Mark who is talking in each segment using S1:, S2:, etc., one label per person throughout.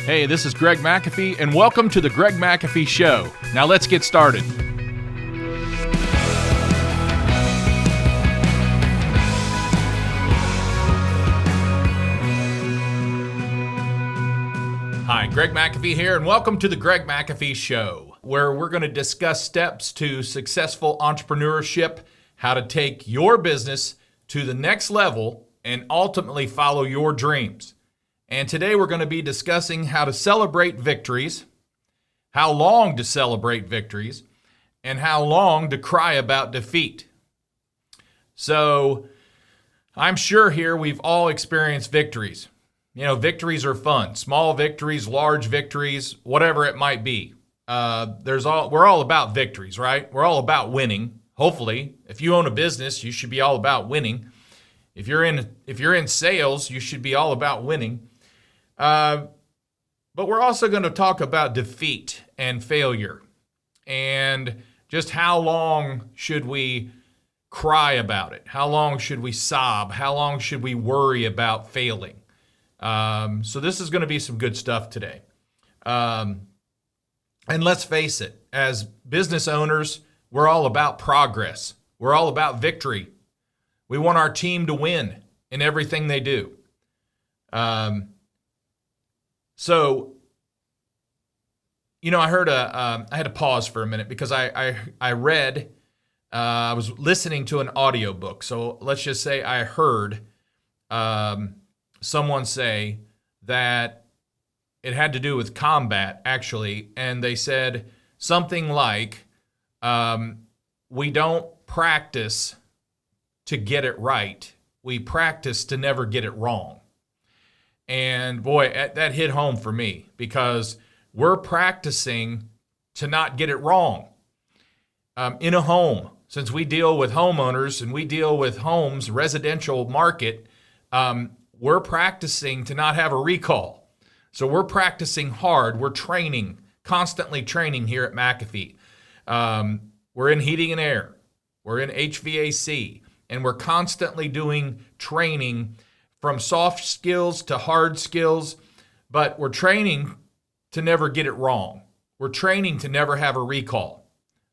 S1: Hey, this is Greg McAfee, and welcome to the Greg McAfee Show. Now let's get started. Hi, Greg McAfee here, and welcome to the Greg McAfee Show, where we're going to discuss steps to successful entrepreneurship, how to take your business to the next level, and ultimately follow your dreams. And today we're going to be discussing how to celebrate victories, how long to celebrate victories, and how long to cry about defeat. So I'm sure here we've all experienced victories. You know, victories are fun. Small victories, large victories, whatever it might be. We're all about victories, right? We're all about winning. Hopefully, if you own a business, you should be all about winning. If you're in sales, you should be all about winning. But we're also going to talk about defeat and failure, and just how long should we cry about it? How long should we sob? How long should we worry about failing? So this is going to be some good stuff today. And let's face it, as business owners, we're all about progress. We're all about victory. We want our team to win in everything they do. So, you know, I had to pause for a minute because I was listening to an audiobook. So let's just say I heard someone say that it had to do with combat, actually, and they said something like, we don't practice to get it right. We practice to never get it wrong. And boy, that hit home for me because we're practicing to not get it wrong. In a home, since we deal with homeowners and we deal with homes, residential market, we're practicing to not have a recall. So we're practicing hard. We're training, constantly training here at McAfee. We're in heating and air. We're in HVAC. And we're constantly doing training from soft skills to hard skills, but we're training to never get it wrong. We're training to never have a recall.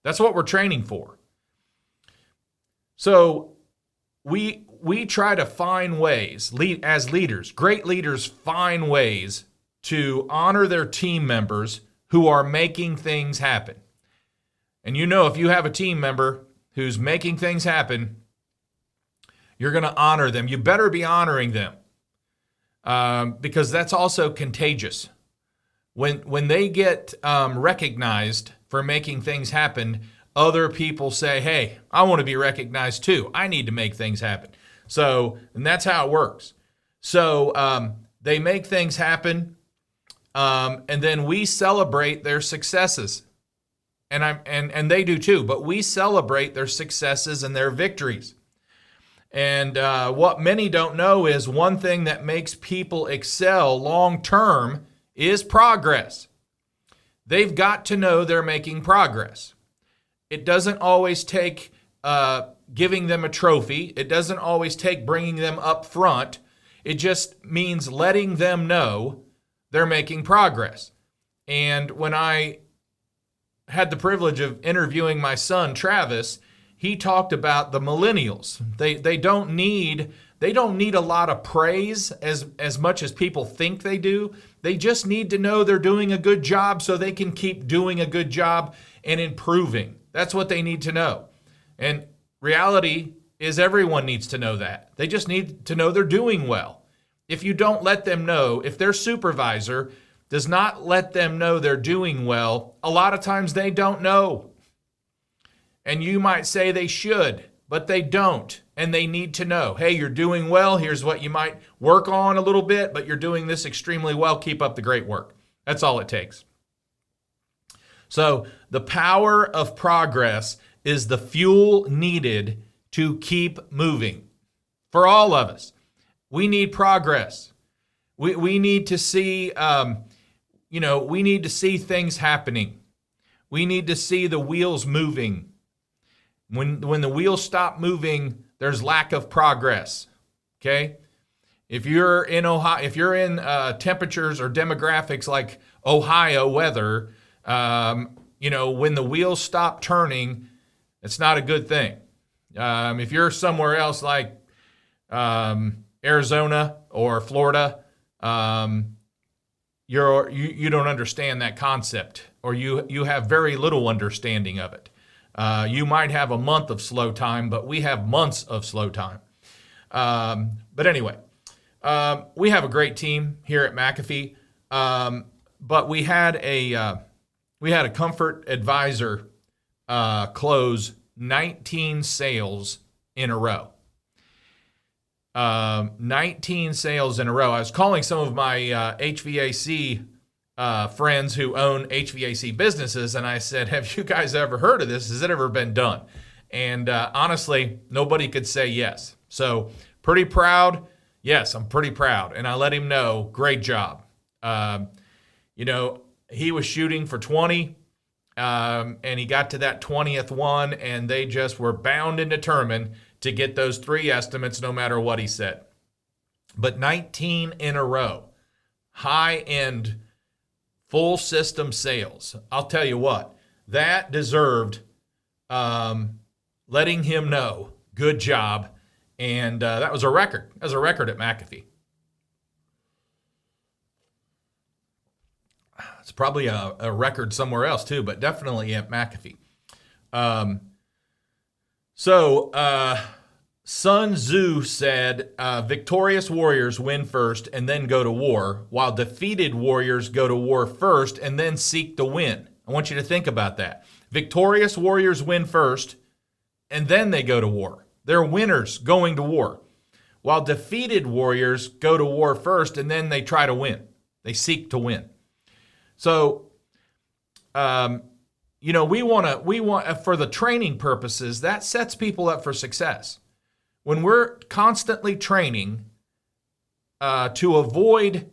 S1: That's what we're training for. So we try to find ways, as leaders, great leaders find ways to honor their team members who are making things happen. And you know, if you have a team member who's making things happen, you're going to honor them. You better be honoring them because that's also contagious. When they get recognized for making things happen, other people say, hey, I want to be recognized too. I need to make things happen. So, and that's how it works. So they make things happen, and then we celebrate their successes. And they do too, but we celebrate their successes and their victories. And what many don't know is one thing that makes people excel long term is progress. They've got to know they're making progress. It doesn't always take giving them a trophy. It doesn't always take bringing them up front. It just means letting them know they're making progress. And when I had the privilege of interviewing my son, Travis, he talked about the millennials. They don't need a lot of praise as much as people think they do. They just need to know they're doing a good job so they can keep doing a good job and improving. That's what they need to know. And reality is everyone needs to know that. They just need to know they're doing well. If you don't let them know, if their supervisor does not let them know they're doing well, a lot of times they don't know. And you might say they should, but they don't. And they need to know, hey, you're doing well. Here's what you might work on a little bit, but you're doing this extremely well. Keep up the great work. That's all it takes. So the power of progress is the fuel needed to keep moving. For all of us, we need progress. We need to see, we need to see things happening. We need to see the wheels moving. When the wheels stop moving, there's lack of progress, okay? If you're in Ohio, if you're in temperatures or demographics like Ohio weather, when the wheels stop turning, it's not a good thing. If you're somewhere else like Arizona or Florida, you don't understand that concept, or you have very little understanding of it. You might have a month of slow time, but we have months of slow time. But anyway, we have a great team here at McAfee, but we had a comfort advisor close 19 sales in a row. 19 sales in a row. I was calling some of my HVAC friends who own HVAC businesses, and I said, have you guys ever heard of this? Has it ever been done? And honestly, nobody could say yes. So pretty proud. Yes, I'm pretty proud. And I let him know, great job. He was shooting for 20, and he got to that 20th one, and they just were bound and determined to get those 3 estimates no matter what he said. But 19 in a row, high-end, full system sales. I'll tell you what, that deserved letting him know, good job. And that was a record. That was a record at McAfee. It's probably a record somewhere else too, but definitely at McAfee. Sun Tzu said, victorious warriors win first and then go to war, while defeated warriors go to war first and then seek the win. I want you to think about that. Victorious warriors win first and then they go to war. They're winners going to war, while defeated warriors go to war first and then they try to win. They seek to win. So, we want for the training purposes, that sets people up for success. When we're constantly training to avoid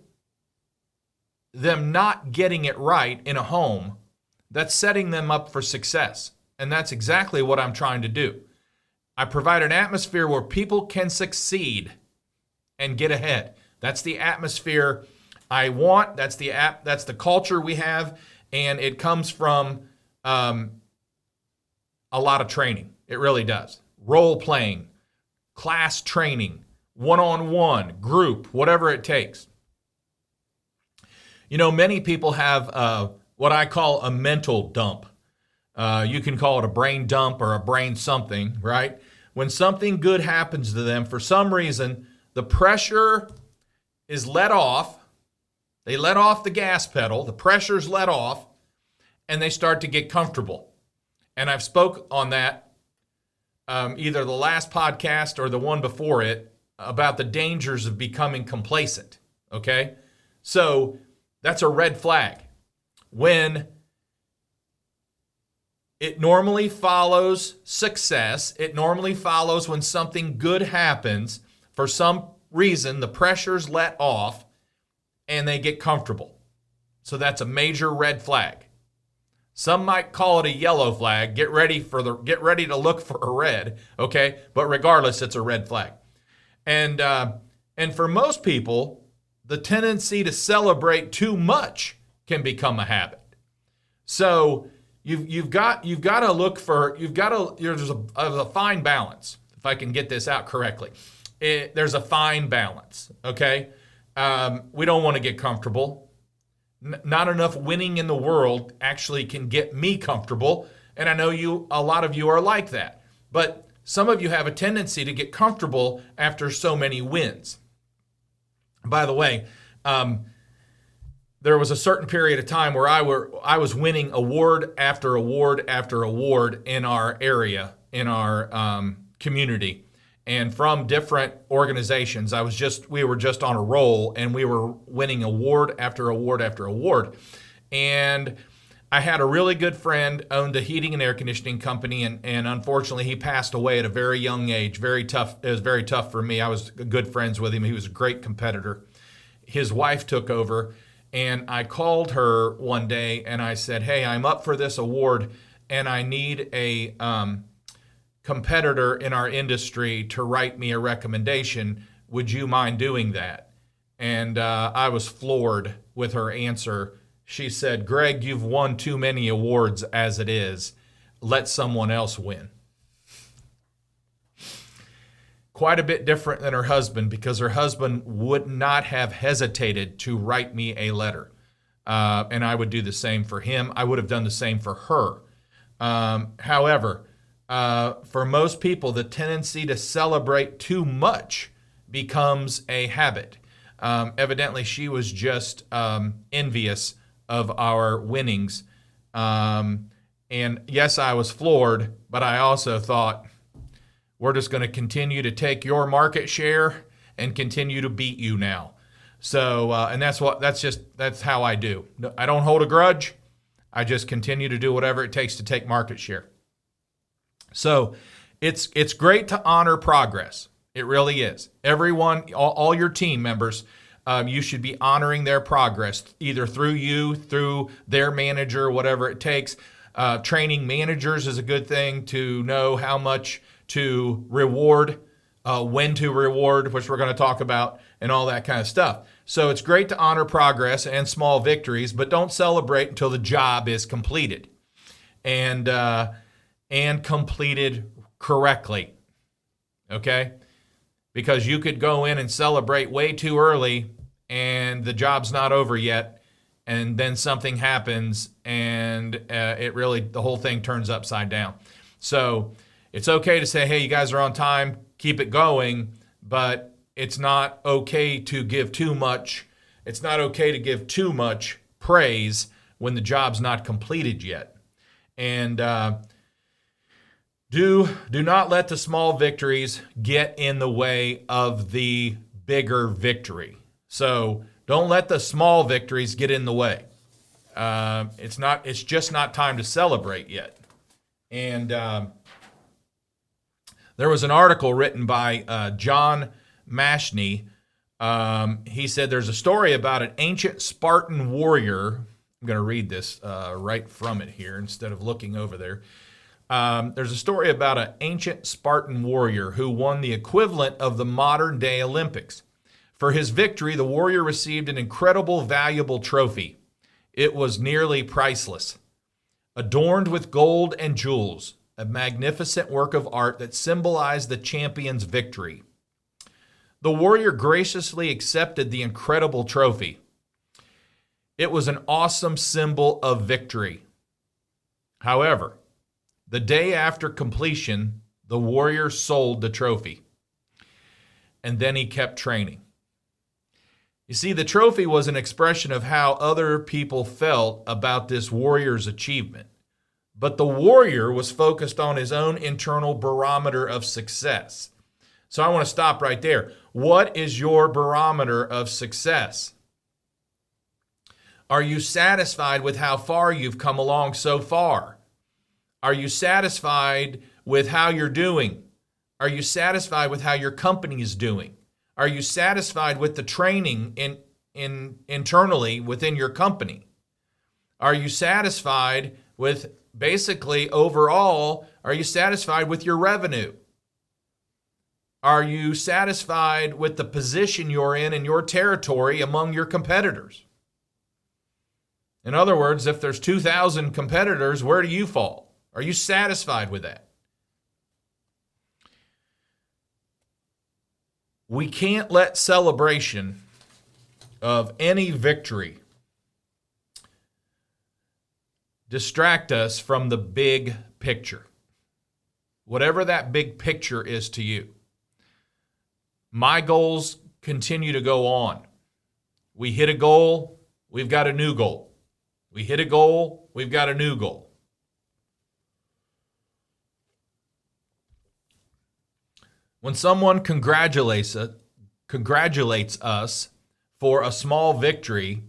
S1: them not getting it right in a home, that's setting them up for success. And that's exactly what I'm trying to do. I provide an atmosphere where people can succeed and get ahead. That's the atmosphere I want. That's the culture we have, and it comes from a lot of training. It really does. Role playing, class training, one-on-one, group, whatever it takes. Many people have what I call a mental dump. You can call it a brain dump or a brain something, right? When something good happens to them, for some reason, the pressure is let off. They let off the gas pedal. The pressure's let off, and they start to get comfortable. And I've spoke on that either the last podcast or the one before it about the dangers of becoming complacent, okay? So that's a red flag. When it normally follows success, it normally follows when something good happens. For some reason, the pressure's let off and they get comfortable. So that's a major red flag. Some might call it a yellow flag. Get ready to look for a red, okay? But regardless, it's a red flag. And for most people, the tendency to celebrate too much can become a habit. So you've got to look for, there's a fine balance, if I can get this out correctly. There's a fine balance, okay? We don't want to get comfortable. Not enough winning in the world actually can get me comfortable, and I know a lot of you are like that. But some of you have a tendency to get comfortable after so many wins. By the way, there was a certain period of time where I was winning award after award after award in our area, in our community, and from different organizations. We were just on a roll, and we were winning award after award after award. And I had a really good friend, owned a heating and air conditioning company, and unfortunately he passed away at a very young age. Very tough. It was very tough for me. I was good friends with him. He was a great competitor. His wife took over, and I called her one day and I said, hey, I'm up for this award and I need a competitor in our industry to write me a recommendation would you mind doing that? And I was floored with her answer. She said, Greg, you've won too many awards as it is. Let someone else win. Quite a bit different than her husband, because her husband would not have hesitated to write me a letter. And I would do the same for him. I would have done the same for her. However, for most people, the tendency to celebrate too much becomes a habit. Evidently, she was just envious of our winnings. And yes, I was floored, but I also thought, we're just going to continue to take your market share and continue to beat you now. So, and that's how I do. I don't hold a grudge. I just continue to do whatever it takes to take market share. So it's great to honor progress. It really is. Everyone, all your team members, you should be honoring their progress, either through you, through their manager, whatever it takes. Training managers is a good thing to know how much to reward, when to reward, which we're going to talk about, and all that kind of stuff. So it's great to honor progress and small victories, but don't celebrate until the job is completed and completed correctly. Okay? Because you could go in and celebrate way too early and the job's not over yet, and then something happens and the whole thing turns upside down. So it's okay to say, hey, you guys are on time, keep it going, but it's not okay to give too much. It's not okay to give too much praise when the job's not completed yet. And do not let the small victories get in the way of the bigger victory. So don't let the small victories get in the way. It's just not time to celebrate yet. And there was an article written by John Mashney. He said there's a story about an ancient Spartan warrior. I'm going to read this right from it here instead of looking over there. There's a story about an ancient Spartan warrior who won the equivalent of the modern-day Olympics. For his victory, the warrior received an incredible, valuable trophy. It was nearly priceless. Adorned with gold and jewels, a magnificent work of art that symbolized the champion's victory. The warrior graciously accepted the incredible trophy. It was an awesome symbol of victory. However, the day after completion, the warrior sold the trophy. And then he kept training. You see, the trophy was an expression of how other people felt about this warrior's achievement. But the warrior was focused on his own internal barometer of success. So I want to stop right there. What is your barometer of success? Are you satisfied with how far you've come along so far? Are you satisfied with how you're doing? Are you satisfied with how your company is doing? Are you satisfied with the training internally within your company? Are you satisfied with basically overall, are you satisfied with your revenue? Are you satisfied with the position you're in your territory among your competitors? In other words, if there's 2,000 competitors, where do you fall? Are you satisfied with that? We can't let celebration of any victory distract us from the big picture. Whatever that big picture is to you. My goals continue to go on. We hit a goal, we've got a new goal. We hit a goal, we've got a new goal. When someone congratulates us for a small victory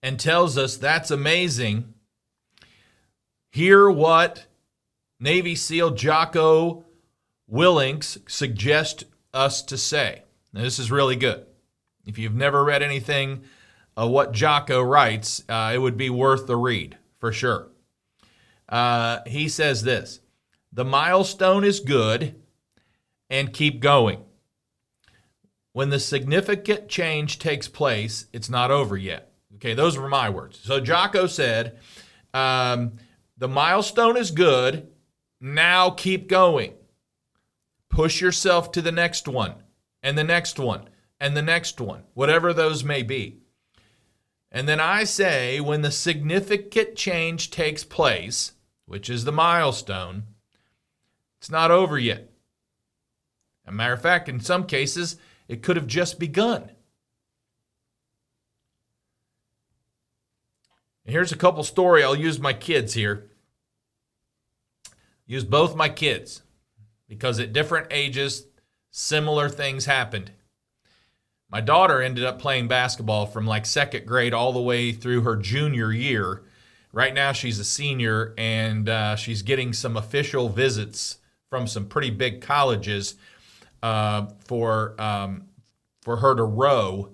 S1: and tells us that's amazing, hear what Navy SEAL Jocko Willink suggests us to say. Now, this is really good. If you've never read anything what Jocko writes, it would be worth the read, for sure. He says this: the milestone is good, and keep going. when the significant change takes place, it's not over yet. Okay, those were my words. So Jocko said, the milestone is good. Now keep going. Push yourself to the next one, and the next one, and the next one, whatever those may be. And then I say, when the significant change takes place, which is the milestone, it's not over yet. As a matter of fact, in some cases, it could have just begun. And here's a couple story. I'll use my kids here. Use both my kids, because at different ages, similar things happened. My daughter ended up playing basketball from like second grade all the way through her junior year. Right now she's a senior, and she's getting some official visits from some pretty big colleges for her to row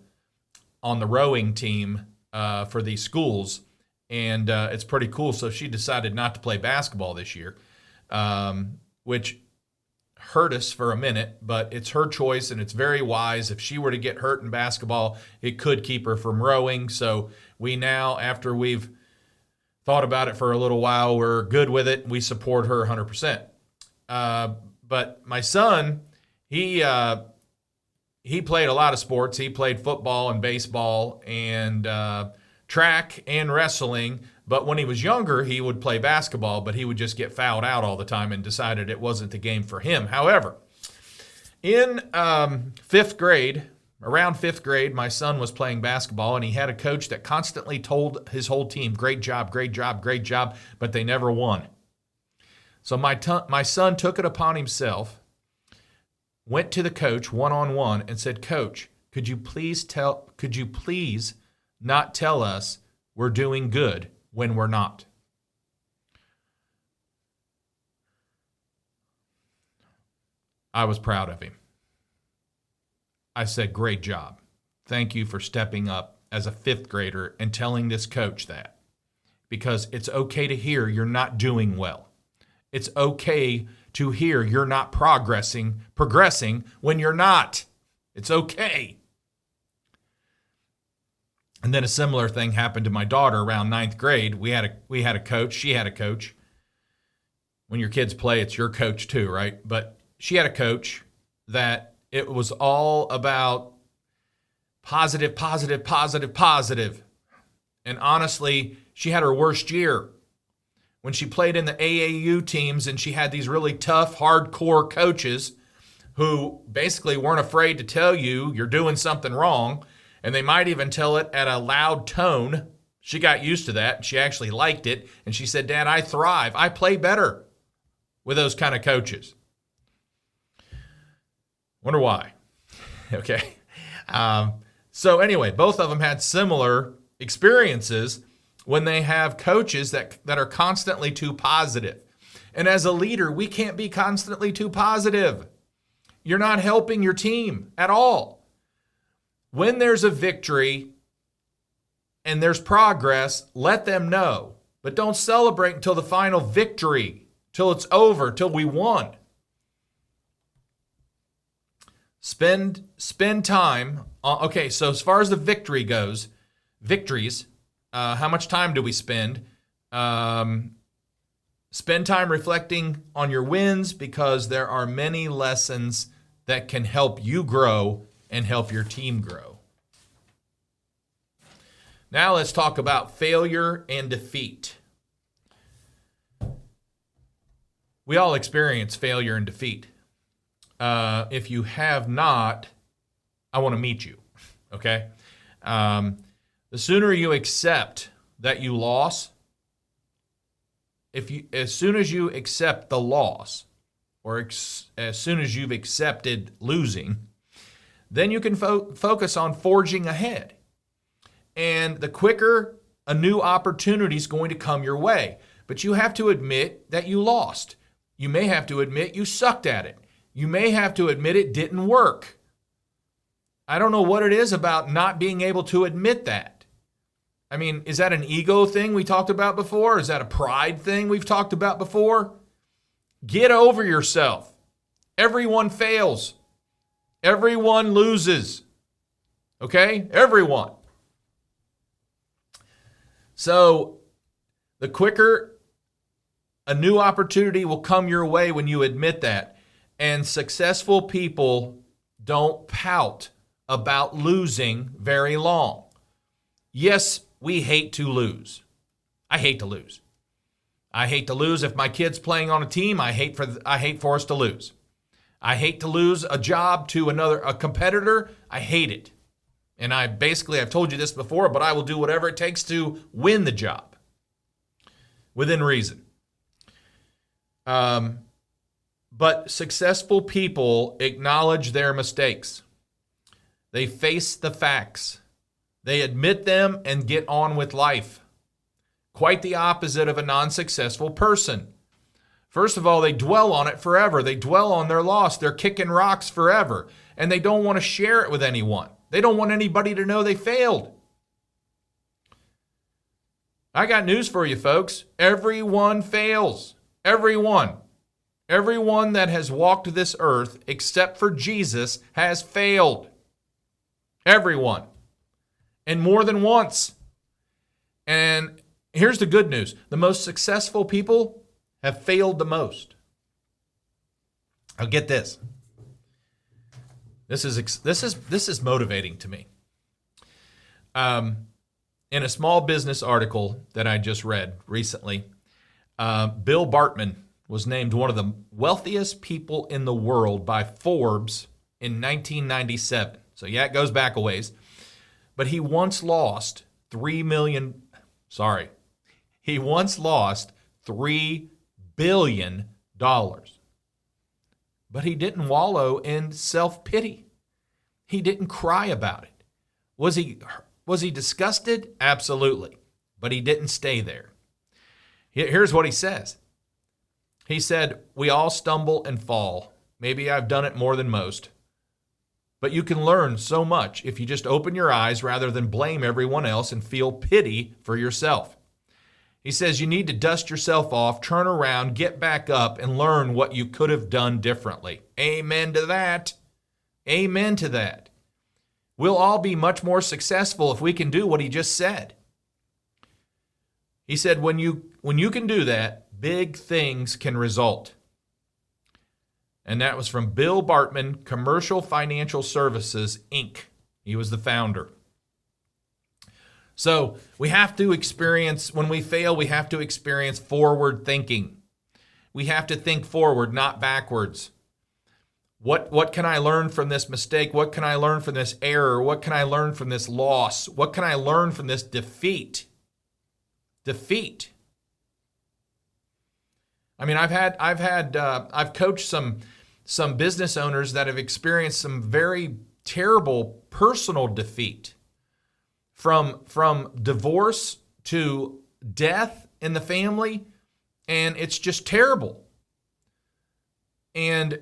S1: on the rowing team for these schools. And it's pretty cool. So she decided not to play basketball this year, which hurt us for a minute, but it's her choice, and it's very wise. If she were to get hurt in basketball, it could keep her from rowing. So we now, after we've thought about it for a little while, we're good with it. We support her 100%. But my son, he played a lot of sports. He played football and baseball and track and wrestling. But when he was younger, he would play basketball, but he would just get fouled out all the time and decided it wasn't the game for him. However, in fifth grade, around fifth grade, my son was playing basketball, and he had a coach that constantly told his whole team, great job, great job, great job, but they never won. So my son took it upon himself, went to the coach one-on-one and said, Coach, could you please not tell us we're doing good when we're not? I was proud of him. I said, great job. Thank you for stepping up as a fifth grader and telling this coach that. Because it's okay to hear you're not doing well. It's okay to hear you're not progressing when you're not. It's okay. And then a similar thing happened to my daughter around ninth grade. We had a coach. She had a coach. When your kids play, it's your coach too, right? But she had a coach that it was all about positive, positive, positive, positive. And honestly, she had her worst year when she played in the AAU teams, and she had these really tough, hardcore coaches who basically weren't afraid to tell you you're doing something wrong. And they might even tell it at a loud tone. She got used to that. She actually liked it. And she said, Dad, I thrive. I play better with those kind of coaches. Wonder why. Okay. So anyway, both of them had similar experiences when they have coaches that are constantly too positive. And as a leader, we can't be constantly too positive. You're not helping your team at all. When there's a victory and there's progress, let them know. But don't celebrate until the final victory, till it's over, till we won. Spend time. Okay, so as far as the victories, how much time do we spend? Spend time reflecting on your wins, because there are many lessons that can help you grow and help your team grow. Now let's talk about failure and defeat. We all experience failure and defeat. If you have not, I want to meet you, okay? The sooner you accept that you lost, as soon as you accept the loss, or as soon as you've accepted losing, then you can focus on forging ahead. And the quicker a new opportunity is going to come your way. But you have to admit that you lost. You may have to admit you sucked at it. You may have to admit it didn't work. I don't know what it is about not being able to admit that. I mean, is that an ego thing we talked about before? Is that a pride thing we've talked about before? Get over yourself. Everyone fails. Everyone loses. Okay? Everyone. So the quicker a new opportunity will come your way when you admit that. And successful people don't pout about losing very long. Yes, we hate to lose. I hate to lose. I hate to lose if my kid's playing on a team. I hate for us to lose. I hate to lose a job to a competitor. I hate it. And I've told you this before, but I will do whatever it takes to win the job within reason. But successful people acknowledge their mistakes. They face the facts. They admit them and get on with life. Quite the opposite of a non-successful person. First of all, they dwell on it forever. They dwell on their loss. They're kicking rocks forever. And they don't want to share it with anyone. They don't want anybody to know they failed. I got news for you, folks. Everyone fails. Everyone. Everyone that has walked this earth, except for Jesus, has failed. Everyone. And more than once. And here's the good news. The most successful people have failed the most. Now get this. This is motivating to me. In a small business article that I just read recently, Bill Bartman was named one of the wealthiest people in the world by Forbes in 1997. So yeah, it goes back a ways. But he once lost $3 billion. But he didn't wallow in self-pity. He didn't cry about it. Was he disgusted? Absolutely. But he didn't stay there. Here's what he says. He said, "We all stumble and fall. Maybe I've done it more than most. But you can learn so much if you just open your eyes rather than blame everyone else and feel pity for yourself." He says you need to dust yourself off, turn around, get back up, and learn what you could have done differently. Amen to that. Amen to that. We'll all be much more successful if we can do what he just said. He said when you can do that, big things can result. And that was from Bill Bartman, Commercial Financial Services, Inc. He was the founder. So we have to experience, when we fail, we have to experience forward thinking. We have to think forward, not backwards. What can I learn from this mistake? What can I learn from this error? What can I learn from this loss? What can I learn from this defeat? Defeat. I mean, I've coached some business owners that have experienced some very terrible personal defeat. From divorce to death in the family, and it's just terrible. And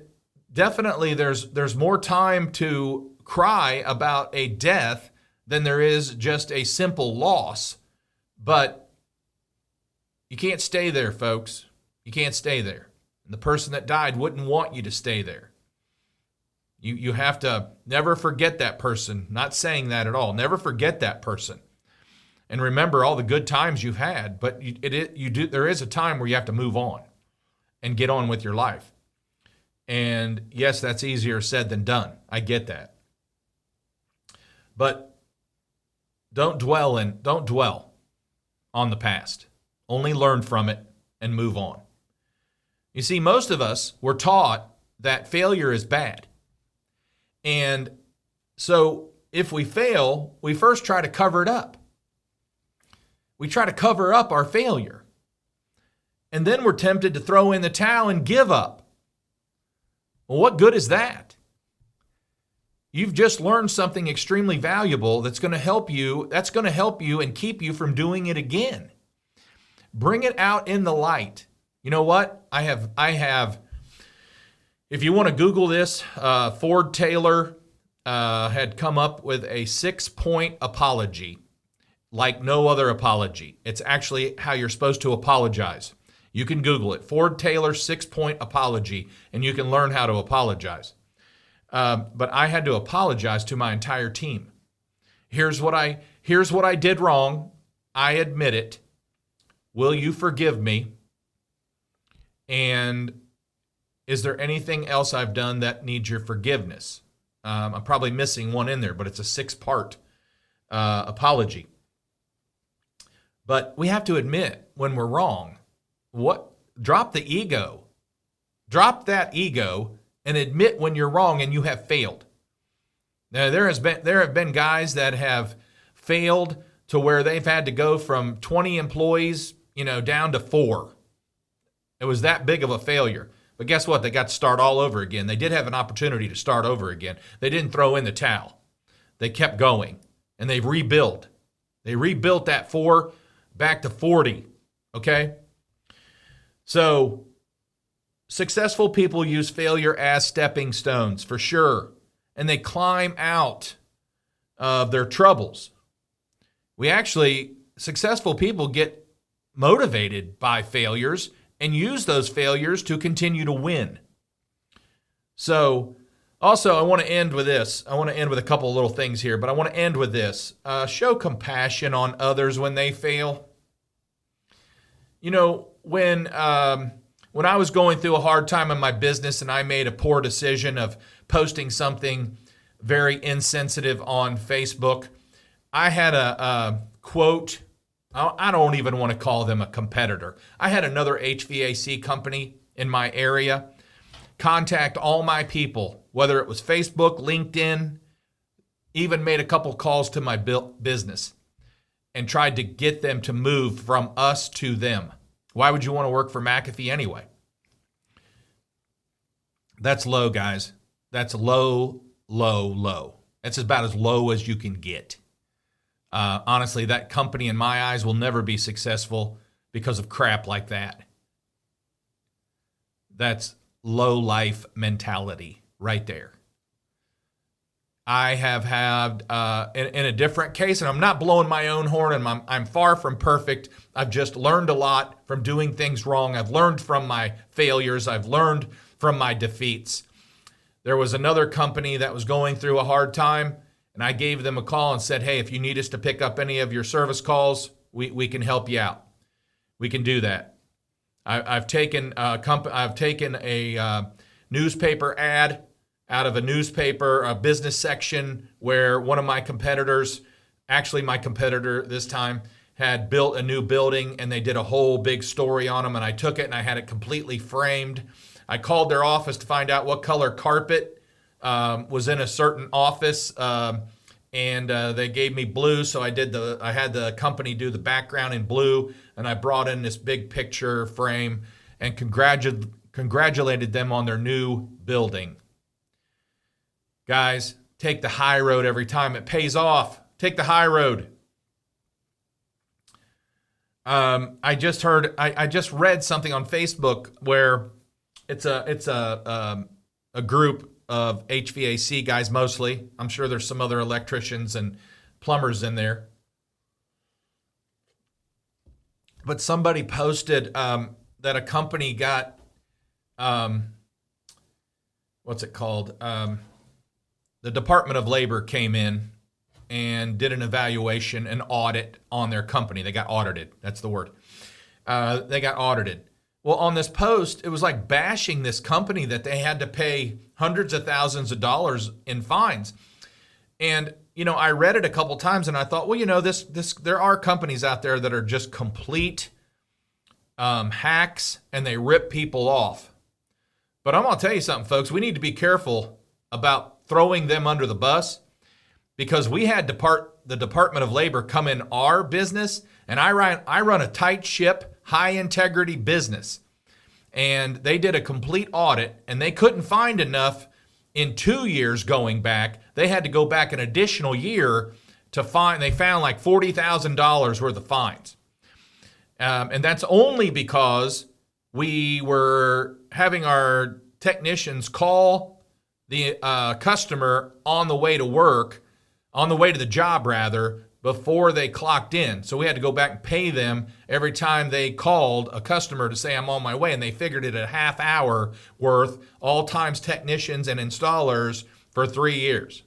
S1: definitely there's more time to cry about a death than there is just a simple loss. But you can't stay there, folks. You can't stay there. And the person that died wouldn't want you to stay there. You have to never forget that person. Not saying that at all. Never forget that person. And remember all the good times you've had. But there is a time where you have to move on and get on with your life. And yes, that's easier said than done. I get that. But don't dwell on the past. Only learn from it and move on. You see, most of us were taught that failure is bad. And so if we fail, we first try to cover it up. We try to cover up our failure. And then we're tempted to throw in the towel and give up. Well, what good is that? You've just learned something extremely valuable that's going to help you and keep you from doing it again. Bring it out in the light. You know what? I have. If you want to Google this, Ford Taylor had come up with a 6-point apology, like no other apology. It's actually how you're supposed to apologize. You can Google it, Ford Taylor 6-point apology, and you can learn how to apologize. But I had to apologize to my entire team. Here's what I did wrong. I admit it. Will you forgive me? And is there anything else I've done that needs your forgiveness? I'm probably missing one in there, but it's a 6-part apology. But we have to admit when we're wrong. Drop the ego. Drop that ego and admit when you're wrong and you have failed. Now, there have been guys that have failed to where they've had to go from 20 employees, down to 4. It was that big of a failure. But guess what? They got to start all over again. They did have an opportunity to start over again. They didn't throw in the towel. They kept going, and they rebuilt. They rebuilt that 4 back to 40, okay? So successful people use failure as stepping stones, for sure, and they climb out of their troubles. Successful people get motivated by failures and use those failures to continue to win. So, also, I want to end with this. I want to end with a couple of little things here, but I want to end with this. Show compassion on others when they fail. When I was going through a hard time in my business and I made a poor decision of posting something very insensitive on Facebook, I had a quote. I don't even want to call them a competitor. I had another HVAC company in my area contact all my people, whether it was Facebook, LinkedIn, even made a couple calls to my business and tried to get them to move from us to them. Why would you want to work for McAfee anyway? That's low, guys. That's low, low, low. That's about as low as you can get. Honestly, that company in my eyes will never be successful because of crap like that. That's low life mentality right there. I have had, in a different case, and I'm not blowing my own horn, and I'm far from perfect. I've just learned a lot from doing things wrong. I've learned from my failures. I've learned from my defeats. There was another company that was going through a hard time, and I gave them a call and said, hey, if you need us to pick up any of your service calls, we can help you out. We can do that. I've taken a newspaper ad out of a newspaper, a business section where one of my competitors, actually my competitor this time, had built a new building, and they did a whole big story on them, and I took it and I had it completely framed. I called their office to find out what color carpet was in a certain office, and they gave me blue, so I had the company do the background in blue, and I brought in this big picture frame and congratulated them on their new building. Guys, take the high road every time. It pays off. Take the high road. I just read something on Facebook where it's a group of HVAC guys mostly. I'm sure there's some other electricians and plumbers in there. But somebody posted that a company got, what's it called? The Department of Labor came in and did an evaluation, an audit on their company. They got audited. That's the word. They got audited. Well, on this post, it was like bashing this company that they had to pay hundreds of thousands of dollars in fines. And, I read it a couple times and I thought, well, there are companies out there that are just complete hacks and they rip people off. But I'm going to tell you something, folks. We need to be careful about throwing them under the bus, because we had the Department of Labor come in our business, and I run a tight ship, high integrity business. And they did a complete audit, and they couldn't find enough in 2 years going back. They had to go back an additional year to find, they found like $40,000 worth of fines. And that's only because we were having our technicians call the customer on the way to work, on the way to the job rather, before they clocked in. So we had to go back and pay them every time they called a customer to say, I'm on my way. And they figured it at a half hour worth, all times technicians and installers for 3 years.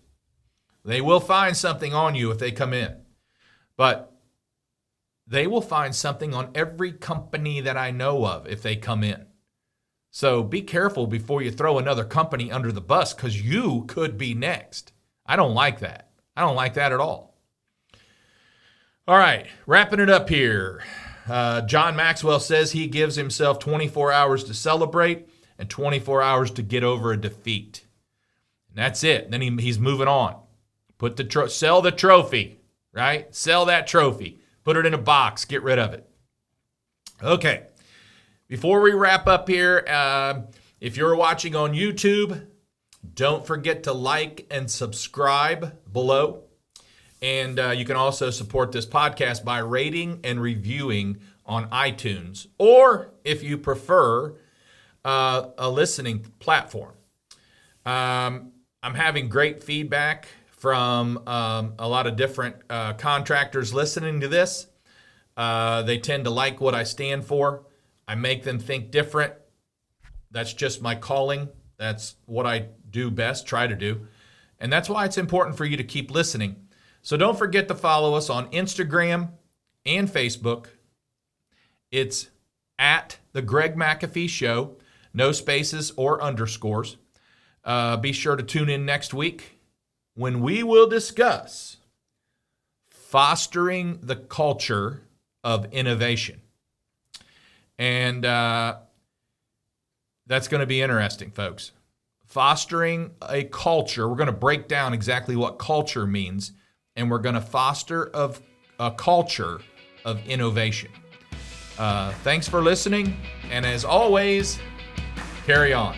S1: They will find something on you if they come in. But they will find something on every company that I know of if they come in. So be careful before you throw another company under the bus, because you could be next. I don't like that. I don't like that at all. All right, wrapping it up here. John Maxwell says he gives himself 24 hours to celebrate and 24 hours to get over a defeat. And that's it. Then he's moving on. Sell the trophy, right? Sell that trophy. Put it in a box. Get rid of it. Okay. Before we wrap up here, if you're watching on YouTube, don't forget to like and subscribe below. And you can also support this podcast by rating and reviewing on iTunes, or if you prefer, a listening platform. I'm having great feedback from a lot of different contractors listening to this. They tend to like what I stand for. I make them think different. That's just my calling. That's what I do best, try to do. And that's why it's important for you to keep listening. So don't forget to follow us on Instagram and Facebook. It's at the Greg McAfee Show. No spaces or underscores. Be sure to tune in next week when we will discuss fostering the culture of innovation. And that's going to be interesting, folks. Fostering a culture. We're going to break down exactly what culture means, and we're going to foster a culture of innovation. Thanks for listening, and as always, carry on.